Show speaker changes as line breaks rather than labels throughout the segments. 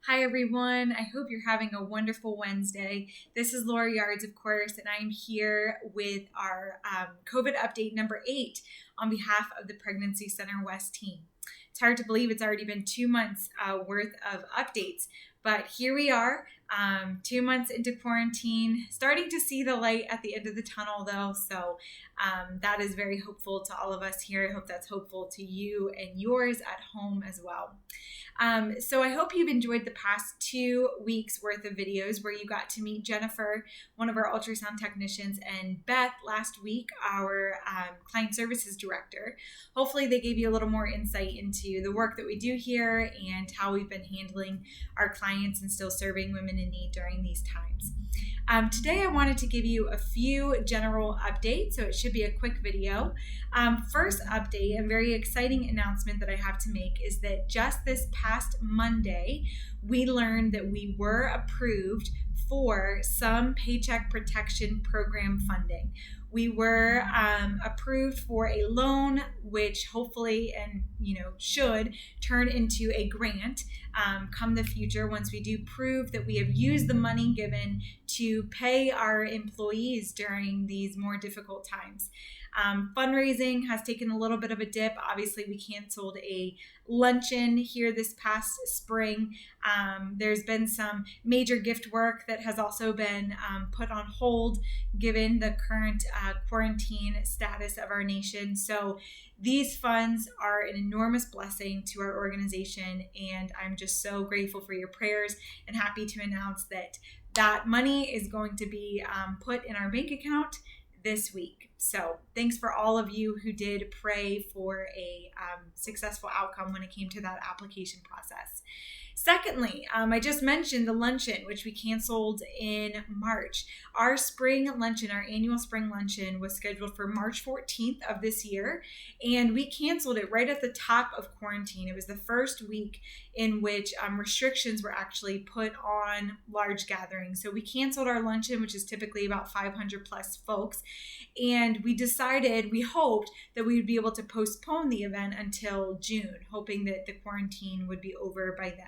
Hi everyone, I hope you're having a wonderful Wednesday. This is Laura Yards, of course, and I'm here with our COVID update number 8 on behalf of the Pregnancy Center West team. It's hard to believe it's already been 2 months worth of updates, but here we are, 2 months into quarantine, starting to see the light at the end of the tunnel though, so that is very hopeful to all of us here. I hope that's hopeful to you and yours at home as well. So I hope you've enjoyed the past 2 weeks worth of videos where you got to meet Jennifer, one of our ultrasound technicians, and Beth last week, our client services director. Hopefully they gave you a little more insight into the work that we do here and how we've been handling our clients and still serving women in need during these times. Today I wanted to give you a few general updates, so it should be a quick video. First update, a very exciting announcement that I have to make is that just this past Monday, we learned that we were approved for some Paycheck Protection Program funding. We were approved for a loan, which hopefully and should turn into a grant come the future once we do prove that we have used the money given to pay our employees during these more difficult times. Fundraising has taken a little bit of a dip. Obviously, we canceled a luncheon here this past spring. There's been some major gift work that has also been put on hold given the current quarantine status of our nation. So these funds are an enormous blessing to our organization, and I'm just so grateful for your prayers and happy to announce that that money is going to be put in our bank account this week. So thanks for all of you who did pray for a successful outcome when it came to that application process. Secondly, I just mentioned the luncheon, which we canceled in March. Our spring luncheon, our annual spring luncheon, was scheduled for March 14th of this year, and we canceled it right at the top of quarantine. It was the first week in which restrictions were actually put on large gatherings. So we canceled our luncheon, which is typically about 500 plus folks, and we hoped that we would be able to postpone the event until June, hoping that the quarantine would be over by then.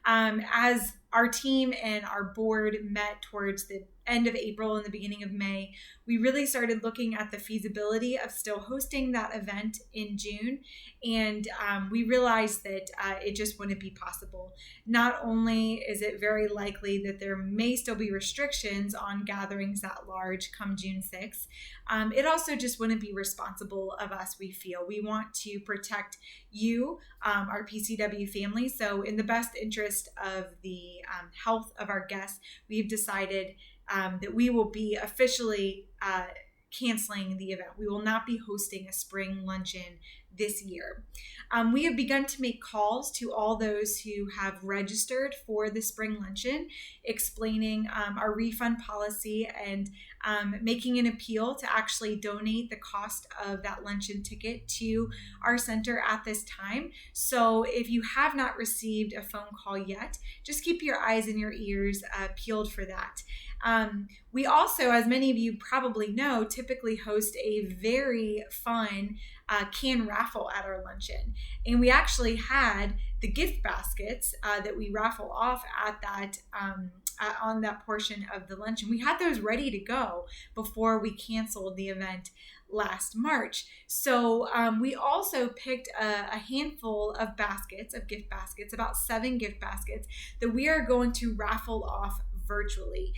As our team and our board met towards the end of April and the beginning of May, we really started looking at the feasibility of still hosting that event in June. And we realized that it just wouldn't be possible. Not only is it very likely that there may still be restrictions on gatherings that large come June 6th, it also just wouldn't be responsible of us, we feel. We want to protect you, our PCW family. So in the best interest of the health of our guests, we've decided that we will be officially canceling the event. We will not be hosting a spring luncheon this year. We have begun to make calls to all those who have registered for the spring luncheon, explaining our refund policy and making an appeal to actually donate the cost of that luncheon ticket to our center at this time. So if you have not received a phone call yet, just keep your eyes and your ears peeled for that. We also, as many of you probably know, typically host a very fun Can Raffle at our luncheon. And we actually had the gift baskets that we raffle off at that on that portion of the luncheon. We had those ready to go before we canceled the event last March. So we also picked a handful of baskets, of gift baskets, about 7 gift baskets that we are going to raffle off virtually.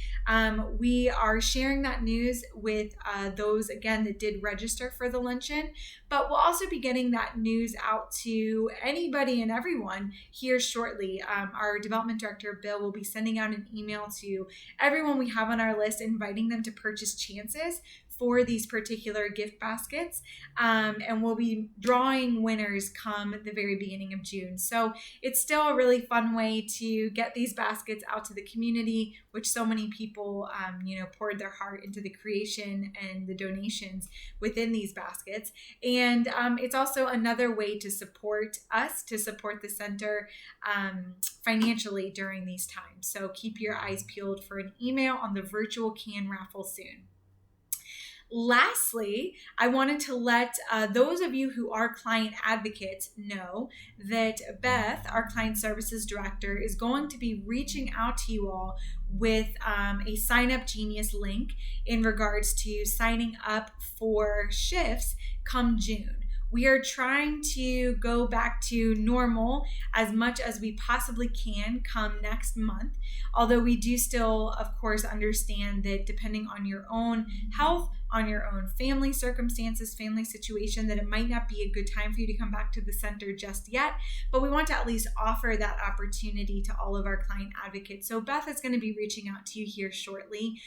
We are sharing that news with those, again, that did register for the luncheon, but we'll also be getting that news out to anybody and everyone here shortly. Our development director, Bill, will be sending out an email to everyone we have on our list, inviting them to purchase chances for these particular gift baskets, and we'll be drawing winners come the very beginning of June. So it's still a really fun way to get these baskets out to the community, which so many people poured their heart into the creation and the donations within these baskets. And it's also another way to support us, to support the center financially during these times. So keep your eyes peeled for an email on the virtual Can Raffle soon. Lastly, I wanted to let those of you who are client advocates know that Beth, our client services director, is going to be reaching out to you all with a Sign Up Genius link in regards to signing up for shifts come June. We are trying to go back to normal as much as we possibly can come next month. Although we do still, of course, understand that depending on your own health, on your own family circumstances, family situation, that it might not be a good time for you to come back to the center just yet. But we want to at least offer that opportunity to all of our client advocates. So Beth is going to be reaching out to you here shortly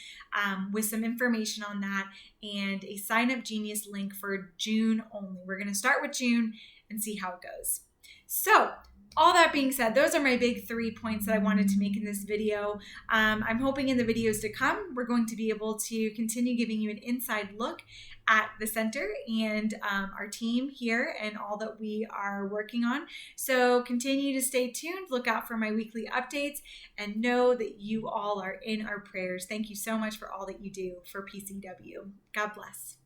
with some information on that and a Sign Up Genius link for June only. We're going to start with June and see how it goes. So all that being said, those are my big 3 points that I wanted to make in this video. I'm hoping in the videos to come, we're going to be able to continue giving you an inside look at the center and our team here and all that we are working on. So continue to stay tuned, look out for my weekly updates, and know that you all are in our prayers. Thank you so much for all that you do for PCW. God bless.